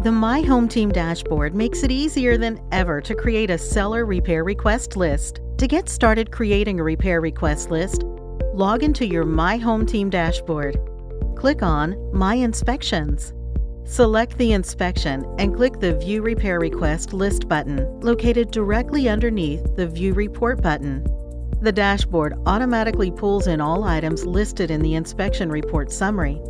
The My HomeTeam dashboard makes it easier than ever to create a seller repair request list. To get started creating a repair request list, log into your My HomeTeam dashboard. Click on My Inspections. Select the inspection and click the View Repair Request List button, located directly underneath the View Report button. The dashboard automatically pulls in all items listed in the inspection report summary.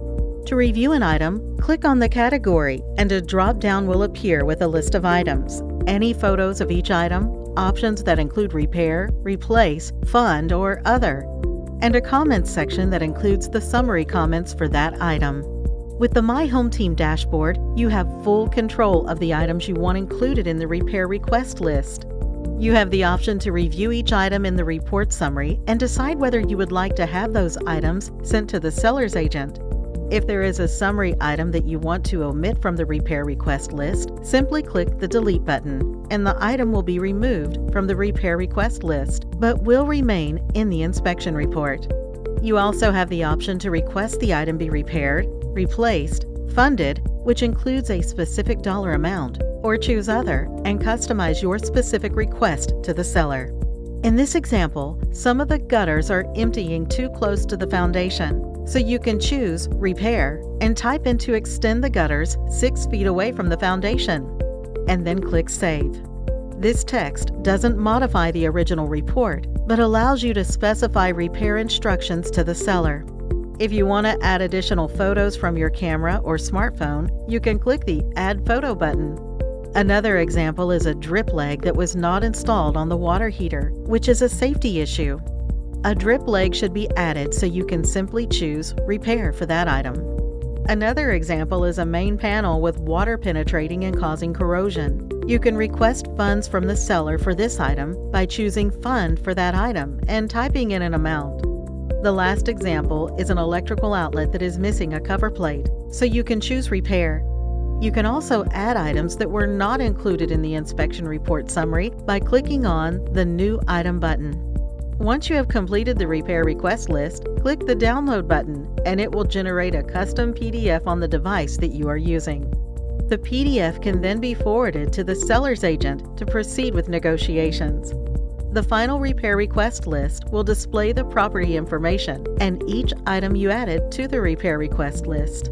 To review an item, click on the category and a drop-down will appear with a list of items, any photos of each item, options that include repair, replace, fund, or other, and a comments section that includes the summary comments for that item. With the My HomeTeam dashboard, you have full control of the items you want included in the repair request list. You have the option to review each item in the report summary and decide whether you would like to have those items sent to the seller's agent. If there is a summary item that you want to omit from the repair request list, simply click the Delete button, and the item will be removed from the repair request list, but will remain in the inspection report. You also have the option to request the item be repaired, replaced, funded, which includes a specific dollar amount, or choose Other and customize your specific request to the seller. In this example, some of the gutters are emptying too close to the foundation, so you can choose Repair and type in to extend the gutters 6 feet away from the foundation, and then click Save. This text doesn't modify the original report, but allows you to specify repair instructions to the seller. If you want to add additional photos from your camera or smartphone, you can click the Add Photo button. Another example is a drip leg that was not installed on the water heater, which is a safety issue. A drip leg should be added so you can simply choose Repair for that item. Another example is a main panel with water penetrating and causing corrosion. You can request funds from the seller for this item by choosing Fund for that item and typing in an amount. The last example is an electrical outlet that is missing a cover plate, so you can choose Repair. You can also add items that were not included in the inspection report summary by clicking on the New Item button. Once you have completed the repair request list, click the Download button and it will generate a custom PDF on the device that you are using. The PDF can then be forwarded to the seller's agent to proceed with negotiations. The final repair request list will display the property information and each item you added to the repair request list.